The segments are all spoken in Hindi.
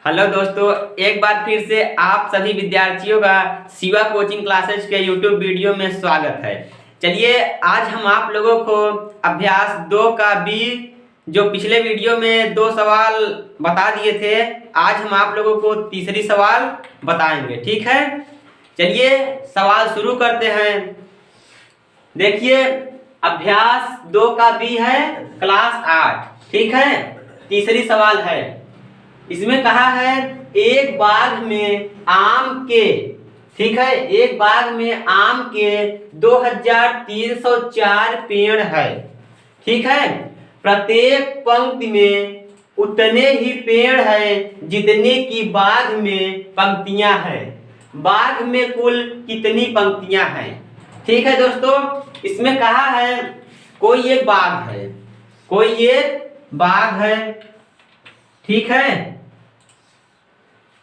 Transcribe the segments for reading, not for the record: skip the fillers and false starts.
हेलो दोस्तों, एक बार फिर से आप सभी विद्यार्थियों का शिवा कोचिंग क्लासेस के यूट्यूब वीडियो में स्वागत है। चलिए आज हम आप लोगों को अभ्यास 2 का बी जो पिछले वीडियो में 2 सवाल बता दिए थे, आज हम आप लोगों को तीसरी सवाल बताएंगे। ठीक है, चलिए सवाल शुरू करते हैं। देखिए अभ्यास 2 का बी है, क्लास 8। ठीक है, तीसरी सवाल है। इसमें कहा है एक बाग में आम के, ठीक है, एक बाग में आम के 2304 पेड़ है। ठीक है, प्रत्येक पंक्ति में उतने ही पेड़ है जितने की बाग में पंक्तियां हैं। बाग में कुल कितनी पंक्तियां हैं? ठीक है दोस्तों, इसमें कहा है कोई एक बाग है, कोई एक बाग है। ठीक है,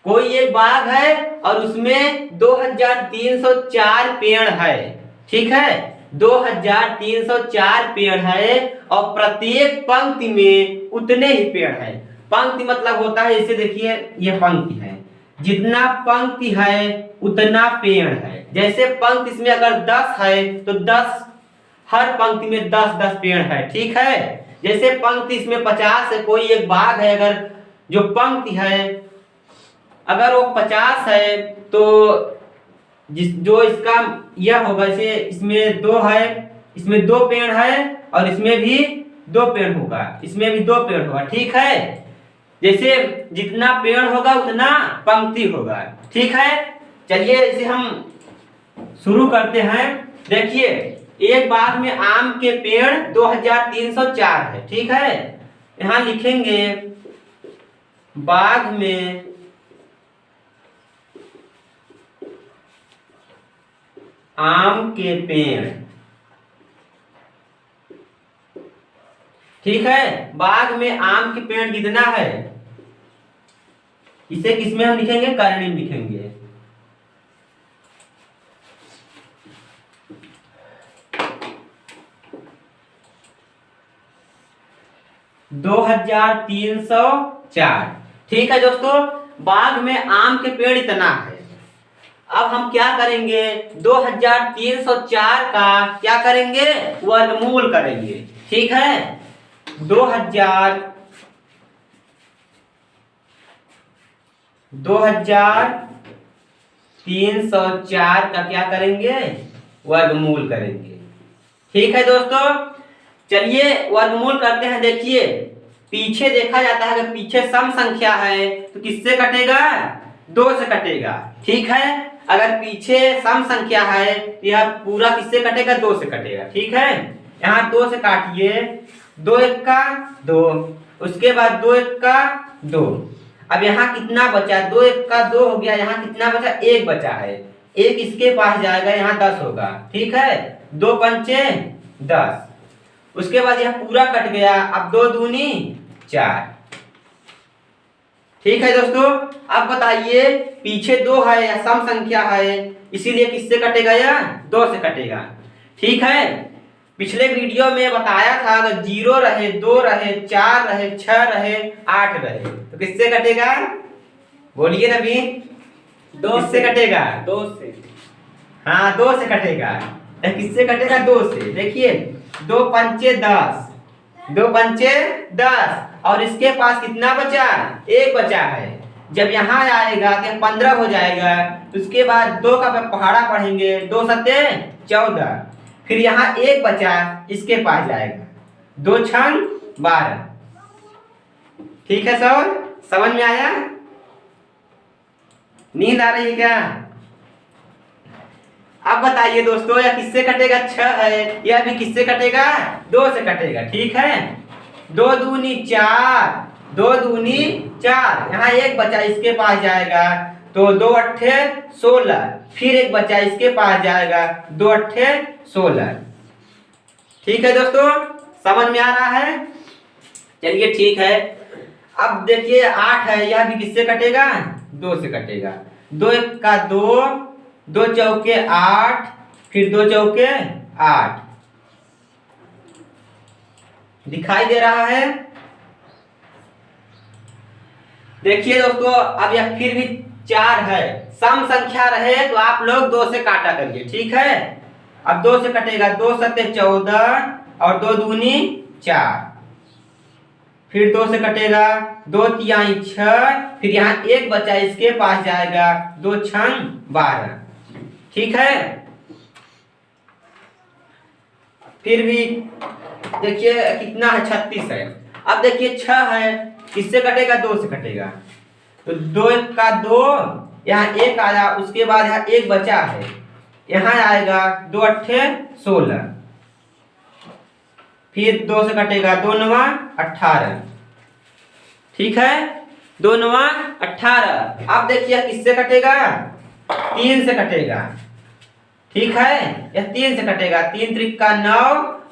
कोई एक बाग है और उसमें 2304 पेड़ है। ठीक है, 2304 पेड़ है और प्रत्येक पंक्ति में उतने ही पेड़ है। पंक्ति मतलब होता है, इसे देखिए ये पंक्ति है, जितना पंक्ति है उतना पेड़ है। जैसे पंक्ति इसमें अगर 10 है तो 10, हर पंक्ति में 10-10 पेड़ है। ठीक है, जैसे पंक्ति इसमें 50 है, कोई एक बाग है, अगर जो पंक्ति है अगर वो 50 है तो जो इसका यह होगा, इसे इसमें 2 है, इसमें 2 पेड़ है और इसमें भी 2 पेड़ होगा, इसमें भी 2 पेड़ होगा। ठीक है, जैसे जितना पेड़ होगा उतना पंक्ति होगा। ठीक है, चलिए इसे हम शुरू करते हैं। देखिए एक बाग में आम के पेड़ 2304 है। ठीक है, यहां लिखेंगे बाग में आम के पेड़। ठीक है, बाग में आम के पेड़ कितना है, इसे किसमें हम लिखेंगे? करनी में लिखेंगे। दो 2304। ठीक है दोस्तों, बाग में आम के पेड़ इतना है। अब हम क्या करेंगे, 2304 का क्या करेंगे? वर्गमूल करेंगे। ठीक है, 2304 का क्या करेंगे? वर्गमूल करेंगे। ठीक है दोस्तों, चलिए वर्गमूल करते हैं। देखिए पीछे देखा जाता है, अगर पीछे सम संख्या है तो किससे कटेगा? 2 से कटेगा। ठीक है, अगर पीछे सम संख्या है तो यह पूरा किससे कटेगा? 2 से कटेगा। ठीक है, यहाँ 2 से काटिए, 2 1 का 2, उसके बाद 2 1 का 2। अब यहाँ कितना बचा? 2 1 का 2 हो गया, यहाँ कितना बचा? 1 बचा है, 1 इसके पास जाएगा, यहाँ 10 होगा। ठीक है, 2 पंचे 10, उसके बाद यह पूरा कट गया। अब 2 दूनी 4। ठीक है दोस्तों, अब बताइए पीछे 2 है, या सम संख्या है, इसीलिए किससे कटेगा? यह 2 से कटेगा। ठीक है, पिछले वीडियो में बताया था अगर 0 रहे, 2 रहे, 4 रहे, 6 रहे, 8 रहे तो किससे कटेगा? बोलिए नबी, 2 से कटेगा। 2 से, हाँ 2 से कटेगा। किससे कटेगा? 2 से। देखिए 2 पंचे 10, 2 पंचे 10 और इसके पास कितना बचा? 1 बचा है। जब यहाँ आएगा तो 15 हो जाएगा, उसके बाद 2 का पहाड़ा पढ़ेंगे, 2 सत्ते 14, फिर यहाँ 1 बचा, इसके पास जाएगा, 2 छंग 12। ठीक है सर, समझ में आया? नींद आ रही है क्या? अब बताइए दोस्तों, यह किससे कटेगा? 6 है, यह भी किससे कटेगा? 2 से कटेगा। ठीक है, 2 दूनी 4, 2 दूनी 4, यहाँ 1 बचा, इसके पास जाएगा, तो 2 अट्ठे 16, फिर 1 बचा, इसके पास जाएगा, 2 अट्ठे 16। ठीक है दोस्तों, समझ में आ रहा है? चलिए ठीक है, अब देखिए 8 है, यह भी किससे कटेगा? 2 से कटेगा। 2 1 का 2, 2 चौके 8, फिर 2 चौके 8। दिखाई दे रहा है? देखिए दोस्तों, अब यह फिर भी 4 है। सम संख्या रहे तो आप लोग 2 से काटा करिए, ठीक है। अब 2 से कटेगा, 2 सत्ते 14 और 2 दूनी 4। फिर 2 से कटेगा, 2 तिहाई 6, फिर यहाँ 1 बचा, इसके पास जाएगा, 2 छंग 12, ठीक है। फिर भी देखिए कितना है, 36 है। अब देखिए 6 है, किससे कटेगा, 2 से कटेगा, तो 2 का 2, यहाँ 1 आया, उसके बाद यहाँ 1 बचा है, यहाँ आएगा 2 अट्ठे 16, फिर 2 से कटेगा, 2 नवा 18, ठीक है, 2 नवा 18। अब देखिए किससे कटेगा, 3 से कटेगा, ठीक है। यह 3 से कटेगा, 3 त्रिका 9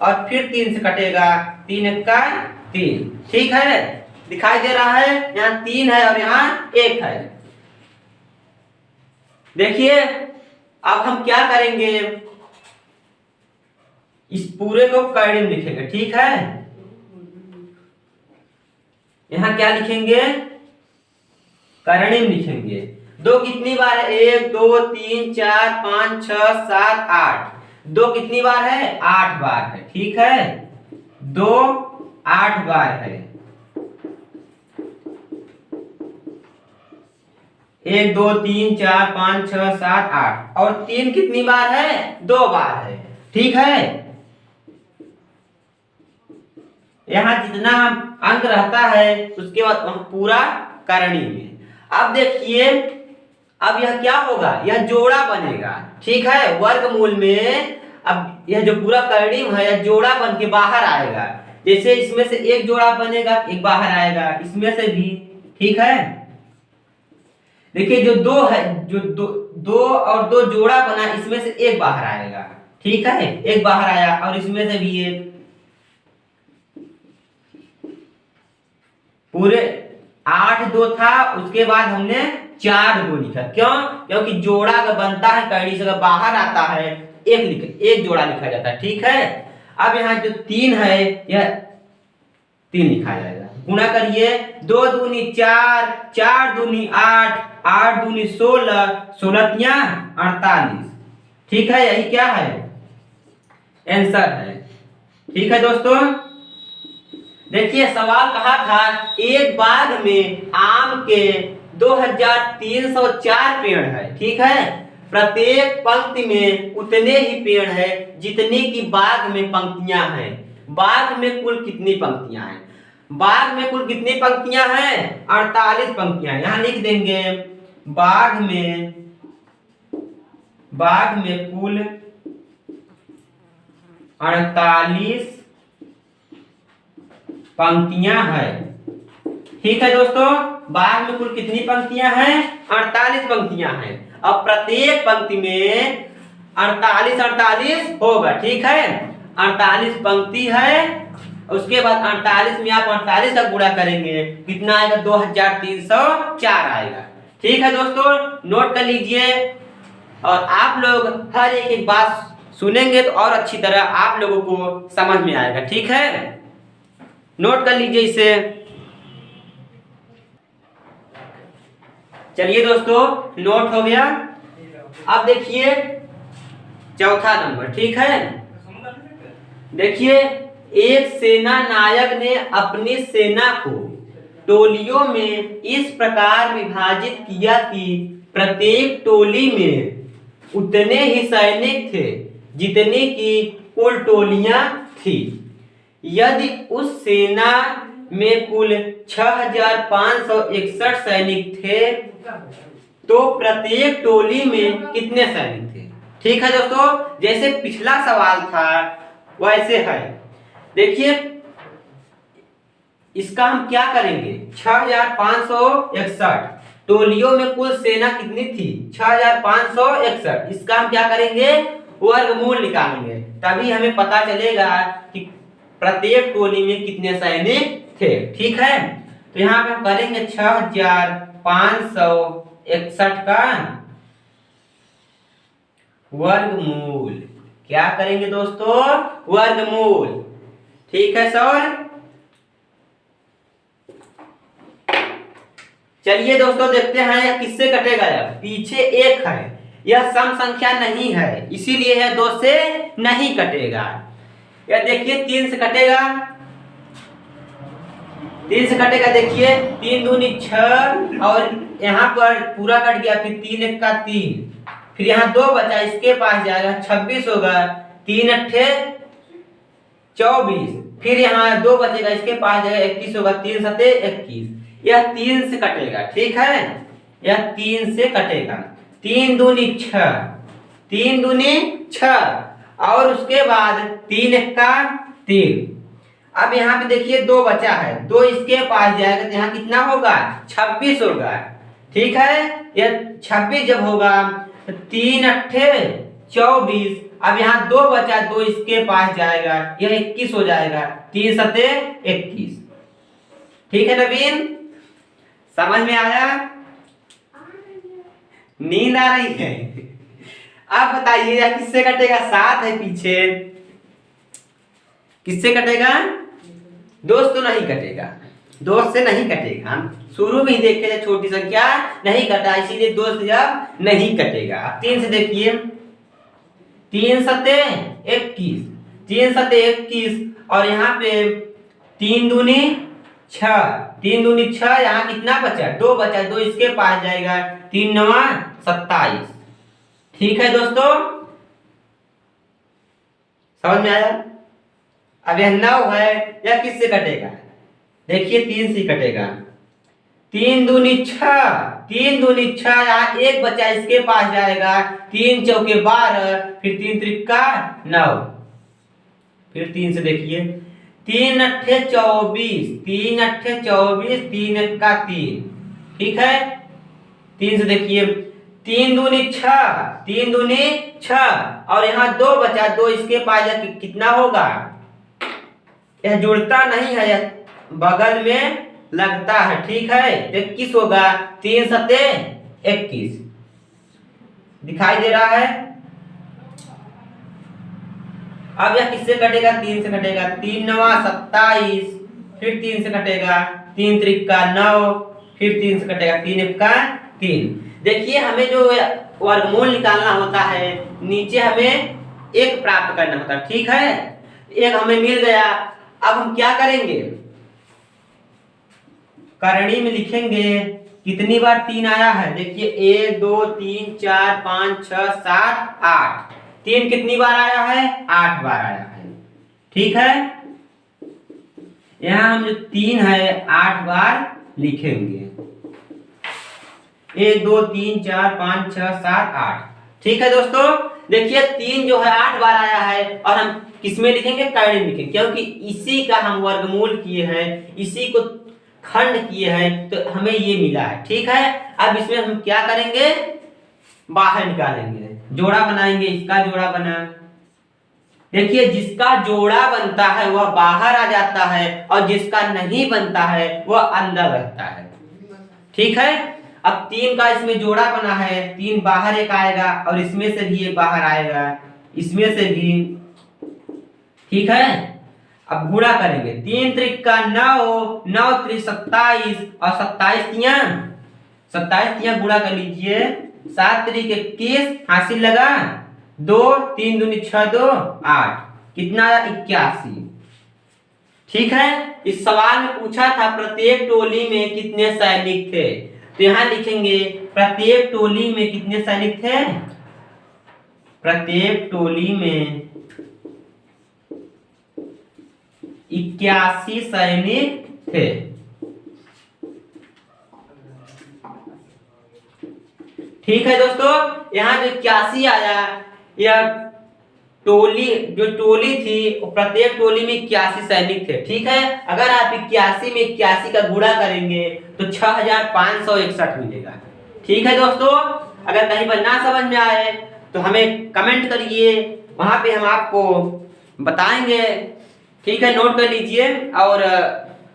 और फिर 3 से कटेगा, 3 एक्का 3, ठीक है। दिखाई दे रहा है, यहाँ 3 है और यहाँ 1 है। देखिए अब हम क्या करेंगे, इस पूरे को कड़ी में लिखेंगे, ठीक है। यहां क्या लिखेंगे, करणी में लिखेंगे। 2 कितनी बार है, 1 2 3 4 5 6 7 8, 2 कितनी बार है, 8 बार है, ठीक है। 2 8 बार है, 1 2 3 4 5 6 7 8, और 3 कितनी बार है, 2 बार है, ठीक है। यहाँ जितना अंक रहता है उसके बाद हम पूरा करनी में। अब देखिए, अब यह क्या होगा, यह जोड़ा बनेगा, ठीक है। वर्गमूल में अब यह जो पूरा करनी है, यह जोड़ा बन के बाहर आएगा। जैसे इसमें से एक जोड़ा बनेगा, एक बाहर आएगा, इसमें से भी, ठीक है। देखिए जो 2 है, जो 2 और 2 जोड़ा बना, इसमें से एक बाहर आएगा, ठीक है, एक बाहर आया, और इसमें से भी एक, पूरे 8 2 था, उसके बाद हमने 4 2 लिखा, क्यों, क्योंकि जोड़ा अगर बनता है करनी से अगर बाहर आता है, एक जोड़ा लिखा जाता है, ठीक है। अब यहाँ जो 3 है, यह 3 लिखा जाएगा, गुणा करिए, 2 दूनी 4, 4 दूनी 8, 8 दूनी 16, 16 तिया 48, ठीक है। यही क्या है, आंसर है, ठीक है दोस्तों। देखिए सवाल कहा था, एक बाग में आम के 2304 पेड़ है, ठीक है। प्रत्येक पंक्ति में उतने ही पेड़ है जितने की बाग में पंक्तियां हैं। बाग में कुल कितनी पंक्तियां हैं, बाग में कुल कितनी पंक्तियां हैं, 48 पंक्तियां। यहां लिख देंगे, बाग में कुल 48 पंक्तियां हैं, ठीक है दोस्तों। बाग में कुल कितनी पंक्तियां हैं, 48 पंक्तियां हैं। अब प्रत्येक पंक्ति में 48 होगा, ठीक है। 48 पंक्ति है, उसके बाद 48 में आप 48 का गुणा करेंगे, कितना आएगा, 2304 आएगा, ठीक है दोस्तों। नोट कर लीजिए, और आप लोग हर एक बात सुनेंगे तो और अच्छी तरह आप लोगों को समझ में आएगा, ठीक है। नोट कर लीजिए इसे। चलिए दोस्तों, नोट हो गया। अब देखिए चौथा नंबर, ठीक है। देखिए, एक सेना नायक ने अपनी सेना को टोलियों में इस प्रकार विभाजित किया कि प्रत्येक टोली में उतने ही सैनिक थे जितने की कुल टोलियां थी। यदि उस सेना में कुल 6561 सैनिक थे तो प्रत्येक टोली में कितने सैनिक थे, ठीक है दोस्तों। जैसे पिछला सवाल था वैसे है। देखिए इसका हम क्या करेंगे, 6561 टोलियों में कुल सेना कितनी थी, 6561। इसका हम क्या करेंगे, वर्गमूल निकालेंगे, तभी हमें पता चलेगा कि प्रत्येक टोली में कितने सैनिक थे, ठीक है। तो यहाँ पे हम करेंगे 6561 का वर्गमूल। क्या करेंगे दोस्तों, वर्गमूल, ठीक है सर। चलिए दोस्तों देखते हैं यह किससे कटेगा। यह पीछे एक है, यह सम संख्या नहीं है, इसीलिए यह 2 से नहीं कटेगा। यह देखिए 3 से कटेगा, 3 से कटेगा। देखिए 3 दूनी 6 और यहाँ पर पूरा कट गया, फिर 3 1 का 3, फिर यहाँ 2 बचा, इसके पास जाएगा 26 होगा, 3 अट्ठे 24, फिर यहाँ 2 बचेगा, इसके पास जाएगा 21 होगा, 3 सते 21। यह 3 से कटेगा, ठीक है, यह 3 से कटेगा। 3 दूनी 6, 3 दूनी 6 और उसके बाद 3 1 का 3। अब यहाँ पे देखिए 2 बचा है, 2 इसके पास जाएगा तो यहाँ कितना होगा 26 होगा, ठीक है। यह 26 जब होगा तो 3 अट्ठे 24, अब यहाँ 2 बचा, 2 इसके पास जाएगा, यह 21 हो जाएगा, 3 सते 21, ठीक है नवीन, समझ में आया? नींद आ रही है? अब बताइए यह किससे कटेगा, 7 है पीछे, किससे कटेगा? दोस्त तो नहीं कटेगा, दोस्त से नहीं कटेगा। हम शुरू में ही देखे थे छोटी संख्या नहीं कटा, इसीलिए दोस्त जब नहीं कटेगा। 3 से देखिए 3 सते 21, 3 सते 21 और यहाँ पे 3 दूनी 6, 3 दूनी 6, यहाँ कितना बचा 2 बचा, 2 इसके पास जाएगा, 3 9 27, ठीक है दोस्तों, समझ में आया? अब यह 9 है, यह किससे कटेगा? देखिए 3 से कटेगा, 3 दूनी 6, 3 दूनी 6, यहाँ 1 बचा, इसके पास जाएगा, 3 चौके 12, फिर 3 त्रिका 9, फिर 3 से देखिए 3 अट्ठे 24, 3 अट्ठे 24, 3 1 का 3, ठीक है। 3 से देखिए 3 दूनी 6, 3 दूनी 6 और यहाँ 2 बचा, 2 इसके पास कितना होगा, यह जुड़ता नहीं है, यह बगल में लगता है, ठीक है, 21 होगा, 3 सते 21, दिखाई दे रहा है? अब यह किससे कटेगा? 3 से कटेगा, 3 9 27, फिर 3 से कटेगा, 3 त्रिका 9, फिर 3 से कटेगा, 3 1 का 3। देखिए हमें जो वर्गमूल निकालना होता है, नीचे हमें 1 प्राप्त करना होता है, ठीक है, 1 हमें मिल गया। अब हम क्या करेंगे, करणी में लिखेंगे कितनी बार 3 आया है। देखिए 1 2 3 4 5 6 7 8, 3 कितनी बार आया है, 8 बार आया है, ठीक है। यहाँ हम जो 3 है 8 बार लिखेंगे, 1 2 3 4 5 6 7 8, ठीक है दोस्तों। देखिए 3 जो है 8 बार आया है और हम किसमें लिखेंगे, करणी में लिखेंगे, क्योंकि इसी का हम वर्गमूल किए हैं, इसी को खंड किए हैं, तो हमें ये मिला है, ठीक है। अब इसमें हम क्या करेंगे, बाहर निकालेंगे, जोड़ा बनाएंगे, इसका जोड़ा बना, देखिए जिसका जोड़ा बनता है वह बाहर आ जाता है और जिसका नहीं बनता है वह अंदर रहता है, ठीक है। अब 3 का इसमें जोड़ा बना है, 3 बाहर एक आएगा और इसमें से भी एक बाहर आएगा, इसमें से भी, ठीक है। अब गुणा करेंगे, 3 त्रिका 9, 9 त्रिक 27 और 27 तिया गुणा कर लीजिए, 7 त्रिक 21, हासिल लगा 2, 3 दूनी 6 2 8, कितना आया 81, ठीक है। इस सवाल में पूछा था प्रत्येक टोली में कितने सैनिक थे, तो यहाँ लिखेंगे प्रत्येक टोली में कितने सैनिक थे, प्रत्येक टोली में 81 सैनिक थे, ठीक है दोस्तों। यहाँ जो 81 आया, यह टोली जो टोली थी प्रत्येक टोली में 81 सैनिक थे, ठीक है। अगर आप 81 में 81 का गुणा करेंगे तो 6561 मिलेगा, ठीक है दोस्तों। अगर कहीं पर ना समझ में आए तो हमें कमेंट करिए, वहां पे हम आपको बताएंगे, ठीक है, नोट कर लीजिए। और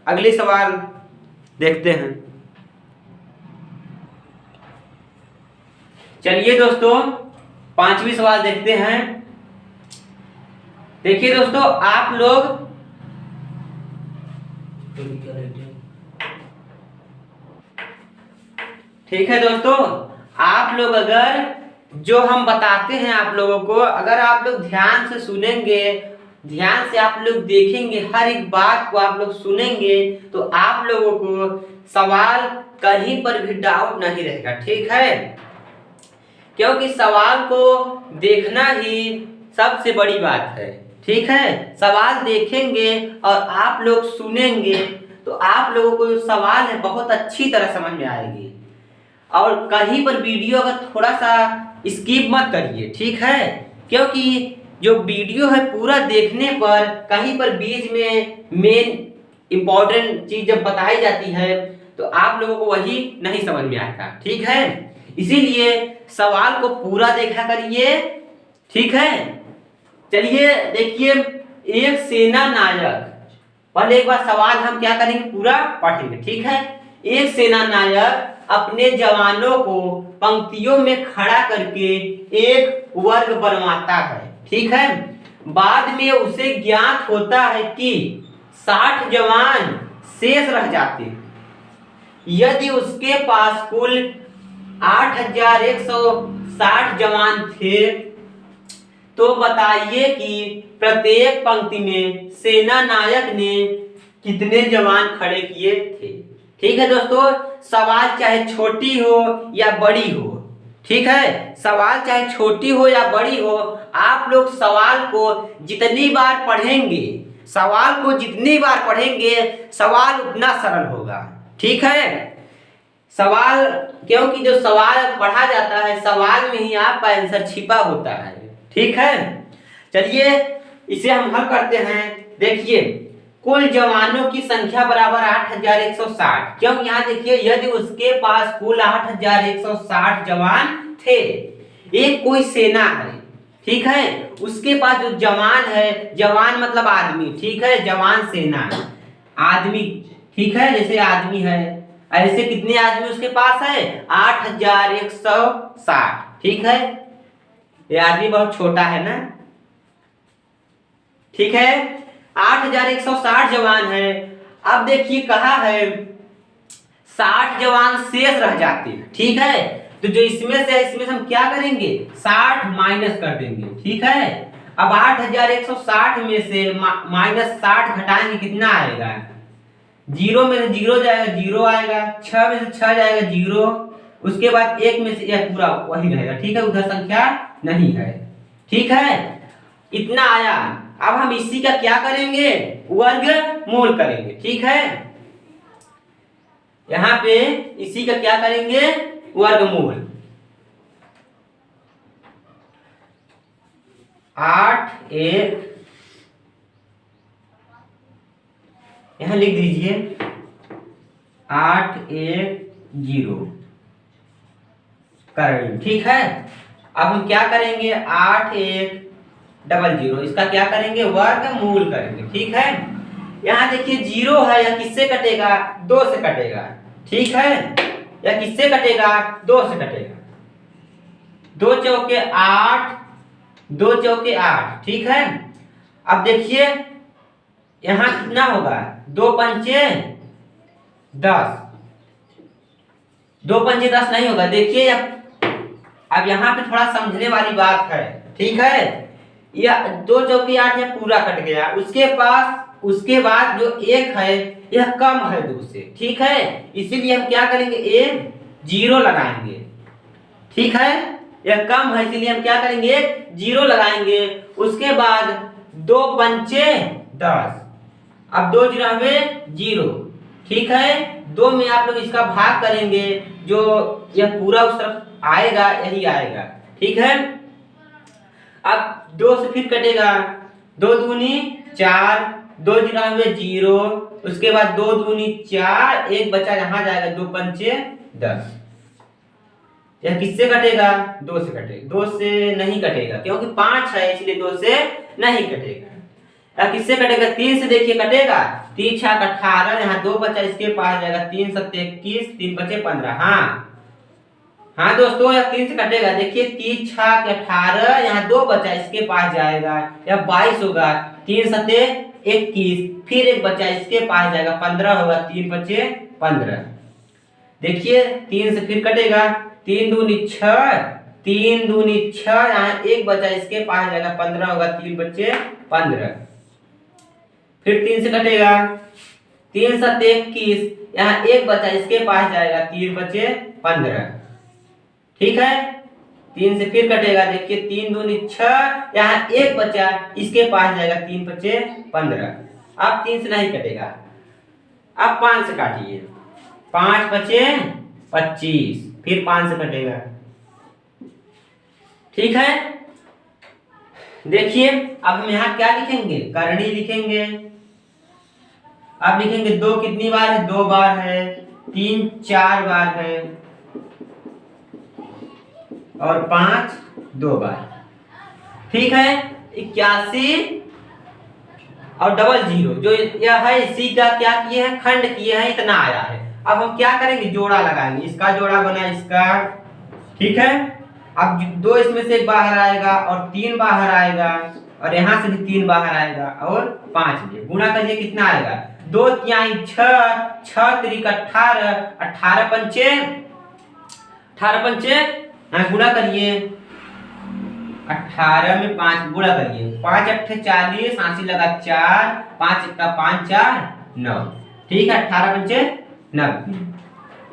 अगले सवाल देखते हैं। चलिए दोस्तों 5वीं सवाल देखते हैं। देखिए दोस्तों आप लोग ठीक है दोस्तों, आप लोग अगर जो हम बताते हैं आप लोगों को, अगर आप लोग ध्यान से सुनेंगे, ध्यान से आप लोग देखेंगे, हर एक बात को आप लोग सुनेंगे, तो आप लोगों को सवाल कहीं पर भी डाउट नहीं रहेगा। ठीक है, क्योंकि सवाल को देखना ही सबसे बड़ी बात है। ठीक है, सवाल देखेंगे और आप लोग सुनेंगे तो आप लोगों को जो सवाल है बहुत अच्छी तरह समझ में आएगी। और कहीं पर वीडियो अगर थोड़ा सा स्किप मत करिए। ठीक है, क्योंकि जो वीडियो है पूरा देखने पर कहीं पर बीच में मेन इंपॉर्टेंट चीज जब बताई जाती है तो आप लोगों को वही नहीं समझ में आता। ठीक है, इसीलिए सवाल को पूरा देखा करिए। ठीक है, चलिए देखिए, एक सेना नायक, पहले एक बार सवाल हम क्या करेंगे पूरा पढ़ेंगे। ठीक है, एक सेना नायक अपने जवानों को पंक्तियों में खड़ा करके एक वर्ग बनवाता है। ठीक है, बाद में उसे ज्ञात होता है कि 60 जवान शेष रह जाते हैं। यदि उसके पास कुल 8160 जवान थे तो बताइए कि प्रत्येक पंक्ति में सेना नायक ने कितने जवान खड़े किए थे। ठीक है दोस्तों, सवाल चाहे छोटी हो या बड़ी हो, ठीक है, सवाल चाहे छोटी हो या बड़ी हो, आप लोग सवाल को जितनी बार पढ़ेंगे, सवाल को जितनी बार पढ़ेंगे सवाल उतना सरल होगा। ठीक है, सवाल, क्योंकि जो सवाल पढ़ा जाता है सवाल में ही आपका आंसर छिपा होता है। ठीक है, चलिए इसे हम हल करते हैं। देखिए, कुल जवानों की संख्या बराबर 8160, क्योंकि यहाँ देखिए यदि उसके पास कुल 8160 जवान थे, एक कोई सेना है, ठीक है, उसके पास जो जवान है, जवान मतलब आदमी, ठीक है, जवान सेना आदमी, ठीक है, जैसे आदमी है, ऐसे कितने आदमी उसके पास है 8160। ठीक है, ये आदमी बहुत छोटा है ना। ठीक है, 8160 जवान है। अब देखिए कहा है 60 जवान शेष रह जाते हैं। ठीक है, तो जो इसमें से हम क्या करेंगे 60 माइनस कर देंगे। ठीक है, अब 8160 में से माइनस 60 घटाएंगे, कितना आएगा, 0 में से 0 जाएगा, 0 आएगा, 6 में से 6 जाएगा, 0, उसके बाद 1 में से यह पूरा वही रहेगा। ठीक है, उधर संख्या नहीं है। ठीक है, इतना आया। अब हम इसी का क्या करेंगे, वर्गमूल करेंगे। ठीक है, यहां पे इसी का क्या करेंगे, वर्गमूल। 81, यहां लिख दीजिए 810 करेंगे। ठीक है, अब हम क्या करेंगे 8100, इसका क्या करेंगे, वर्गमूल करेंगे। ठीक है, यहाँ देखिए 0 है, यह किससे कटेगा, 2 से कटेगा। ठीक है, यह किससे कटेगा, 2 से कटेगा। 2 चौके 8, 2 चौके 8। ठीक है, अब देखिए यहाँ कितना होगा, 2 पंचे 10, 2 पंचे 10 नहीं होगा। देखिए अब यहाँ पे थोड़ा समझने वाली बात है। ठीक है, यह 2 चौकी 8 यह पूरा कट गया, उसके बाद जो 1 है यह कम है 2 से। ठीक है, इसीलिए हम क्या करेंगे, 0 लगाएंगे। ठीक है, यह कम है इसीलिए हम क्या करेंगे, 0 लगाएंगे। उसके बाद 2 पंचे 10, अब 2 0। ठीक है, 2 में आप लोग इसका भाग करेंगे, जो यह पूरा उस तरफ आएगा यही आएगा। ठीक है, अब 2 से फिर कटेगा, 2 दूनी 4, 2 0, उसके बाद 2 दूनी 4, 1 बचा यहाँ जाएगा, 2 पंचे 10। यह किससे कटेगा, 2 से कटेगा, 2 से नहीं कटेगा क्योंकि 5 है इसलिए 2 से नहीं कटेगा। यह किससे कटेगा, 3 से देखिए कटेगा, 3 6 18, यहाँ 2 बचा इसके पास जाएगा, 3 7 21, 3 बचे 15। हाँ दोस्तों, यह 3 से कटेगा, देखिए 3 6 18, यहाँ 2 बचा इसके पास जाएगा, यह 22 होगा, 3 7 21, फिर 1 बचा इसके पास जाएगा, 15 होगा, 3 बचे 15। देखिए 3 से फिर कटेगा, 3 दूनी 6, 3 दूनी 6, यहाँ 1 बचा इसके पास जाएगा 15 होगा, 3 बचे 15। फिर 3 से कटेगा, 3 7 21, यहाँ 1 बचा इसके पास जाएगा, 3 बचे 15। ठीक है, 3 से फिर कटेगा, देखिए 3 दूनी 6, यहाँ 1 बचा इसके पास जाएगा, 3 बचे 15। अब 3 से नहीं कटेगा, अब 5 से काटिए, 5 बचे 25, फिर 5 से कटेगा। ठीक है, देखिए अब हम यहाँ क्या लिखेंगे, करनी लिखेंगे। अब लिखेंगे 2 कितनी बार है, 2 बार है, 3 4 बार है, और 5 2 बार। ठीक है, 81 और डबल 0 जो यह है, इसी का क्या किए हैं, खंड किए हैं, इतना आया है। अब हम क्या करेंगे, जोड़ा लगाएंगे, इसका जोड़ा बना इसका। ठीक है, अब 2 इसमें से बाहर आएगा और 3 बाहर आएगा, और यहाँ से भी 3 बाहर आएगा, और 5 भी गुणा करिए, कितना आएगा, 2 तिहाई 6, 6 त्रिक 18, 18 पंचे 18 पंचे, गुणा करिए, 18 में 5 गुणा करिए, 5 अट्ठे 40, 80 लगा 4, 5 का 5 4 9। ठीक है, 18 पंचे 90,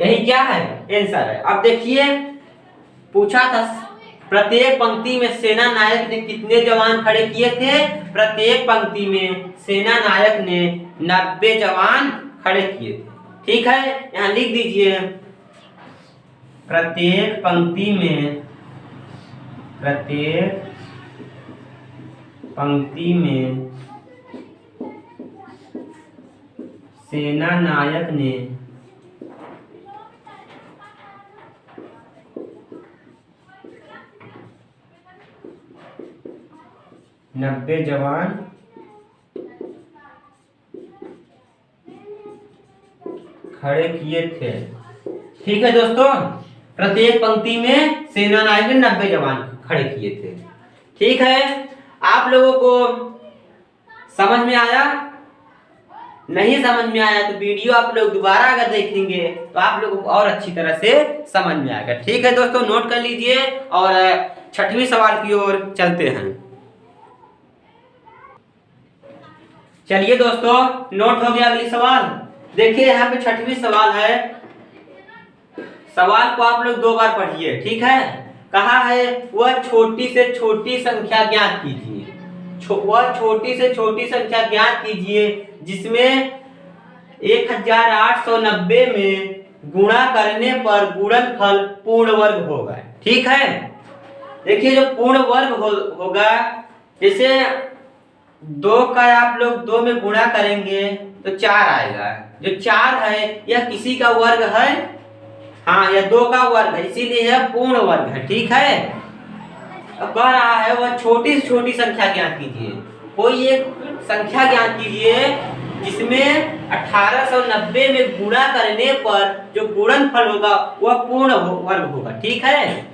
यही क्या है, आंसर है। अब देखिए पूछा था प्रत्येक पंक्ति में सेना नायक ने कितने जवान खड़े किए थे, प्रत्येक पंक्ति में सेना नायक ने 90 जवान खड़े किए थे। ठीक है, यहाँ लिख दीजिए, प्रत्येक पंक्ति में सेना नायक ने 90 जवान खड़े किए थे। ठीक है दोस्तों, प्रत्येक पंक्ति में सेना नायक ने 90 जवान खड़े किए थे। ठीक है, आप लोगों को समझ में आया? नहीं समझ में आया तो वीडियो आप लोग दोबारा अगर देखेंगे तो आप लोगों को और अच्छी तरह से समझ में आएगा। ठीक है दोस्तों, नोट कर लीजिए और 6वें सवाल की ओर चलते हैं। चलिए दोस्तों, नोट हो गया अगली सवाल। देखिए यहाँ पे 6वां सवाल है। सवाल को आप लोग 2 बार पढ़िए। ठीक है, कहा है वह छोटी से छोटी संख्या ज्ञात कीजिए। वह छोटी से छोटी संख्या ज्ञात कीजिए जिसमें 1890 में गुणा करने पर गुणनफल पूर्ण वर्ग होगा। ठीक है, देखिए जो पूर्ण वर्ग होगा, जैसे 2 का आप लोग 2 में गुणा करेंगे तो 4 आएगा। जो 4 है यह किसी का वर्ग है, हाँ यह 2 का वर्ग है, इसीलिए यह पूर्ण वर्ग है। ठीक है, अब कह रहा है वह छोटी से छोटी संख्या ज्ञात कीजिए। कोई एक संख्या ज्ञात कीजिए जिसमें 1890 में गुणा करने पर जो गुणनफल होगा वह पूर्ण वर्ग होगा। ठीक है,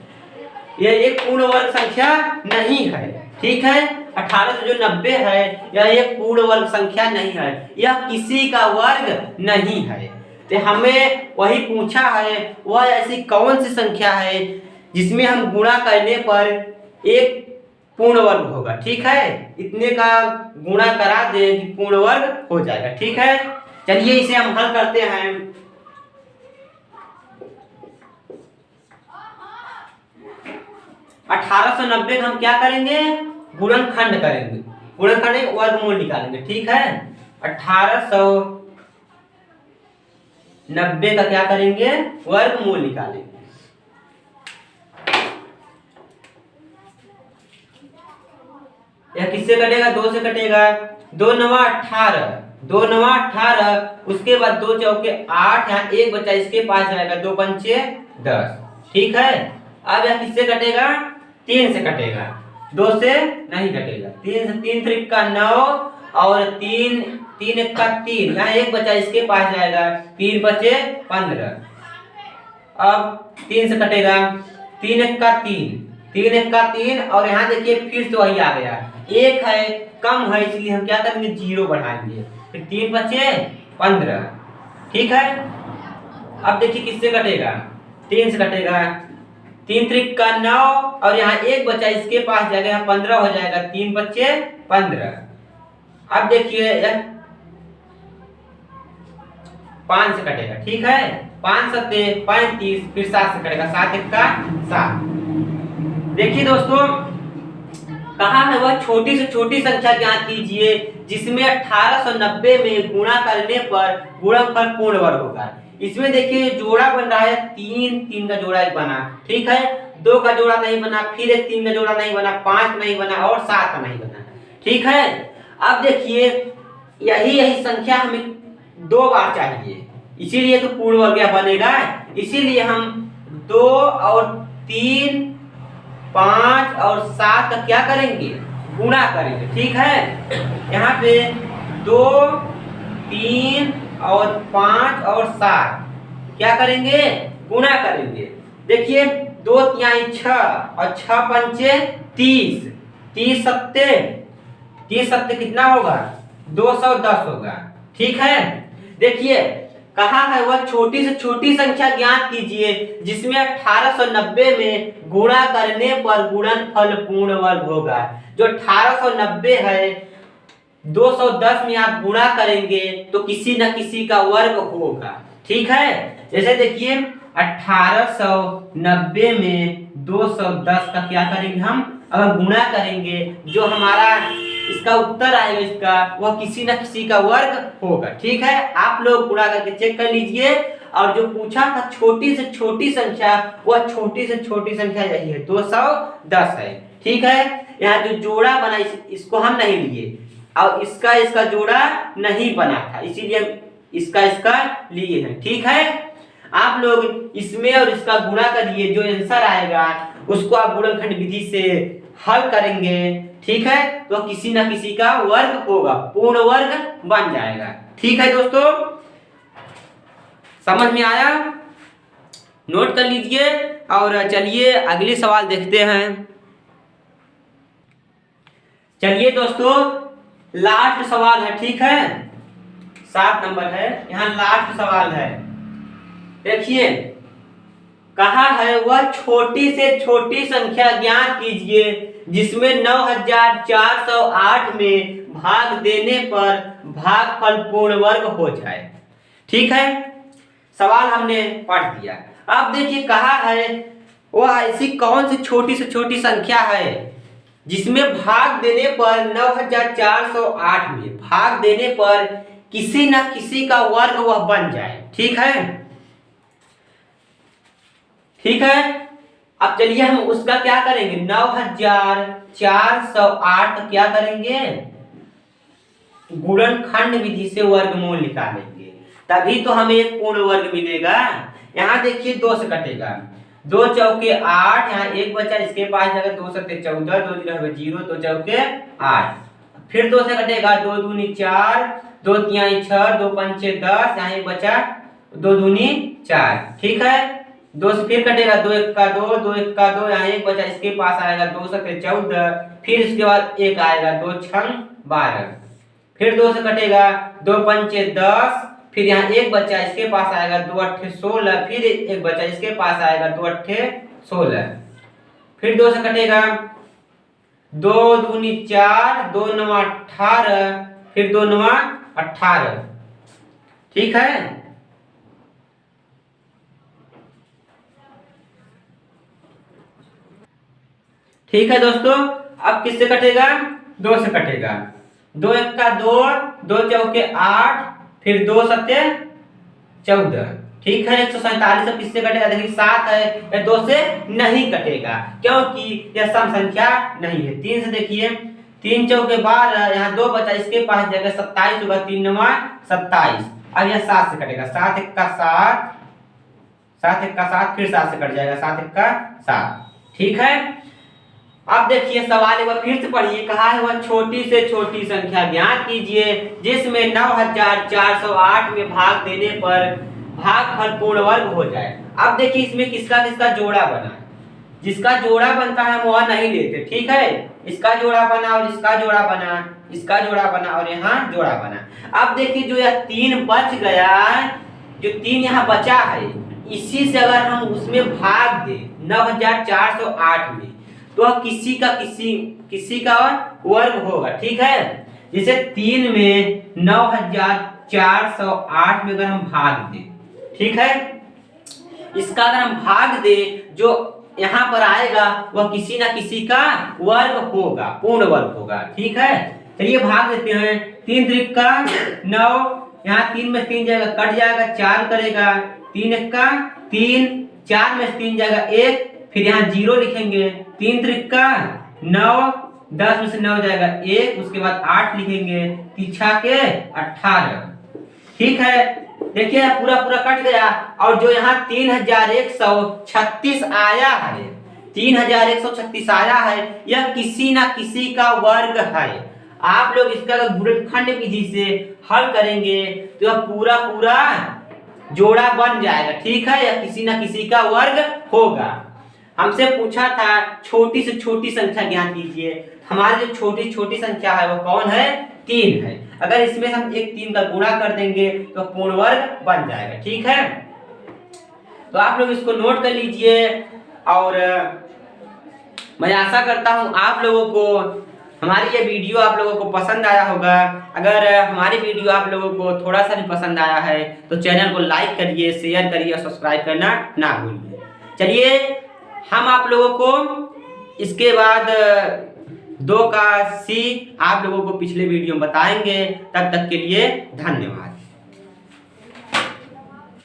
यह एक पूर्ण वर्ग संख्या नहीं है। ठीक है, 18 से जो 90 है यह एक पूर्ण वर्ग संख्या नहीं है, यह किसी का वर्ग नहीं है। तो हमें वही पूछा है, वह ऐसी कौन सी संख्या है जिसमें हम गुणा करने पर एक पूर्ण वर्ग होगा। ठीक है, इतने का गुणा करा दे कि पूर्ण वर्ग हो जाएगा। ठीक है, चलिए इसे हम हल करते हैं। अठारह सौ 1890 हम क्या करेंगे, गुणनखंड करेंगे, गुणनखंड वर्गमूल निकालेंगे। ठीक है, 1890 का क्या करेंगे, वर्गमूल निकालेंगे। यह किससे कटेगा, 2 से कटेगा। 2 9 18, 2 9 18, उसके बाद 2 चौके 8, यहाँ 1 बचा इसके पास जाएगा, 2 पंचे 10। ठीक है, अब यह किससे कटेगा, 3 से कटेगा, 2 से नहीं कटेगा। 3 से 3 त्रिक का 9 और 3 3 1 का 3, यहाँ 1 बचा इसके पास जाएगा, 3 बचे 15। अब 3 से कटेगा, 3 1 का 3, 3 1 का 3, और यहाँ देखिए फिर से वही आ गया, 1 है कम है, इसलिए हम क्या करेंगे, 0 बढ़ाएंगे, फिर 3 बचे 15। ठीक है, अब देखिए किससे कटेगा, 3 से कटेगा, 3 त्रिक का 9 और यहाँ 1 बचा, इसके पास जाएगा, यहाँ 15 हो जाएगा, 3 बच्चे 15। अब देखिए 5 से कटेगा, ठीक है, 5 सत्ते 35, फिर 7 से कटेगा, 7 एक का 7। देखिए दोस्तों कहा है वह छोटी से छोटी संख्या ज्ञात कीजिए जिसमें 1890 में गुणा करने पर गुणनफल पूर्ण वर्ग होगा। इसमें देखिए जोड़ा बन रहा है 3 का जोड़ा एक बना, ठीक है, 2 का जोड़ा नहीं बना, फिर एक 3 का जोड़ा नहीं बना, 5 नहीं बना और 7 का नहीं बना, ठीक है। अब देखिए यही संख्या हमें 2 बार चाहिए, इसीलिए तो पूर्ण वर्ग बनेगा। इसीलिए हम 2 और 3, 5 और 7 का क्या करेंगे, गुणा करेंगे, ठीक है। यहाँ पे 2, 3 और 5 और 7 क्या करेंगे, गुणा करेंगे। देखिए 2 तिहाई 6 और 6 पंचे 30, 30 सत्ते कितना होगा, 210 होगा, ठीक है। देखिए कहा है वह छोटी से छोटी संख्या ज्ञात कीजिए जिसमें 1890 में गुणा करने पर गुणनफल पूर्ण वर्ग होगा। जो 1890 है 210 में आप गुणा करेंगे तो किसी न किसी का वर्ग होगा, ठीक है। जैसे देखिए 1890 में 210 का क्या करेंगे हम, अगर गुणा करेंगे जो हमारा इसका उत्तर आएगा इसका वह किसी न किसी का वर्ग होगा, ठीक है। आप लोग गुणा करके चेक कर लीजिए। और जो पूछा था छोटी से छोटी संख्या, वह छोटी से छोटी संख्या यही है, 210 है, ठीक है। यहाँ जो जोड़ा बना इसको हम नहीं लिए और इसका जोड़ा नहीं बना था, इसीलिए हम इसका लिए हैं, ठीक है। आप लोग इसमें और इसका गुणा करिए, जो आंसर आएगा उसको आप गुणनखंड विधि से हल करेंगे, ठीक है, तो किसी ना किसी का वर्ग होगा, पूर्ण वर्ग बन जाएगा, ठीक है दोस्तों। समझ में आया, नोट कर लीजिए। और चलिए अगले सवाल देखते हैं। चलिए दोस्तों लास्ट सवाल है, ठीक है, 7 नंबर है, यहाँ लास्ट सवाल है। देखिए कहा है वह छोटी से छोटी संख्या ज्ञात कीजिए जिसमें 9408 में भाग देने पर भागफल पूर्ण वर्ग हो जाए, ठीक है। सवाल हमने पढ़ दिया। अब देखिए कहा है वह ऐसी कौन सी छोटी से छोटी संख्या है जिसमें भाग देने पर 9408 में भाग देने पर किसी न किसी का वर्ग वह बन जाए, ठीक है, ठीक है। अब चलिए हम उसका क्या करेंगे, 9408 क्या करेंगे, गुणनखंड विधि से वर्गमूल निकालेंगे, तभी तो हमें एक पूर्ण वर्ग मिलेगा। यहाँ देखिए 2 से कटेगा, 2 चौके 8, यहाँ 1 बचा, इसके पास जाएगा 2 सत्ते 14, 2 0, 2 चौके 8, फिर 2 से कटेगा, 2 दूनी 4, 2 तिहाई 6, 2 पंचे 10, यहाँ 1 बचा, 2 दूनी 4, ठीक है। 2 से फिर कटेगा, 2 1 का 2, 2 1 का 2, यहाँ 1 बचा, इसके पास आएगा 2 सत्ते 14, फिर इसके बाद 1 आएगा, 2 छंग 12, फिर 2 से कटेगा, 2 पंचे 10, फिर यहाँ 1 बचा, इसके पास आएगा 2 अट्ठे 16, फिर 1 बचा, इसके पास आएगा 2 अट्ठे 16, फिर 2 से कटेगा, 2 दूनी 4, 2 नवा 18, फिर 2 नवा 18, ठीक है। ठीक है दोस्तों, अब किससे कटेगा, 2 से कटेगा, 2 1 का 2, 2 चौके 8, फिर 2 सत्ते 14, ठीक है। 147 अब किससे कटेगा, देखिए 7 है, या 2 से नहीं कटेगा क्योंकि यह सम संख्या नहीं है। 3 से देखिए, 3 चौके 12, यहाँ 2 बचा, इसके पास जाएगा 27 होगा, 3 9 27, अब यह 7 से कटेगा, 7 1 का 7, 7 1 का 7, फिर 7 से कट जाएगा, 7 1 का 7, ठीक है। अब देखिए सवाल एक बार फिर से पढ़िए, कहा है वह छोटी से छोटी संख्या ज्ञात कीजिए जिसमें 9408 में भाग देने पर भागफल पूर्ण वर्ग हो जाए। अब देखिए इसमें किसका किसका जोड़ा बना, जिसका जोड़ा बनता है वह नहीं लेते, ठीक है। इसका जोड़ा बना और इसका जोड़ा बना, इसका जोड़ा बना और यहाँ जोड़ा बना। अब देखिए जो यह 3 बच गया, जो 3 यहाँ बचा है, इसी से अगर हम उसमें भाग दे 9408 में, तो किसी का वर्ग होगा। ठीक है, जैसे 3 में 9408 में अगर हम भाग दें, ठीक है, इसका अगर हम भाग दे, जो यहाँ पर आएगा वह किसी ना किसी का वर्ग होगा, पूर्ण वर्ग होगा। ठीक है, चलिए भाग देते हैं। 3 त्रिक का 9, यहाँ 3 में 3 जाएगा, कट जाएगा, 4 करेगा, 3 एक का 3, 4 में 3 जाएगा 1, फिर यहाँ 0 लिखेंगे। 3 त्रिक का 9, 10 में से 9 जाएगा 1, उसके बाद 8 लिखेंगे, 3 के 18। ठीक है, देखिए पूरा कट गया। और जो यहाँ 3136 आया है, 3136 आया है, यह किसी ना किसी का वर्ग है। आप लोग इसका गुणनखंड विधि से हल करेंगे तो यह पूरा जोड़ा बन जाएगा। ठीक है, यह किसी ना किसी का वर्ग होगा। हमसे पूछा था छोटी से छोटी संख्या ज्ञात कीजिए। हमारी जो छोटी संख्या है वो कौन है? 3 है। अगर इसमें हम एक 3 का गुणा कर देंगे तो पूर्ण वर्ग बन जाएगा। ठीक है, तो आप लोग इसको नोट कर लीजिए। और मैं आशा करता हूं आप लोगों को हमारी ये वीडियो आप लोगों को पसंद आया होगा। अगर हमारी वीडियो आप लोगों को थोड़ा सा भी पसंद आया है तो चैनल को लाइक करिए, शेयर करिए और सब्सक्राइब करना ना भूलिए। चलिए हम आप लोगों को इसके बाद 2 का C आप लोगों को पिछले वीडियो में बताएंगे। तब तक के लिए धन्यवाद।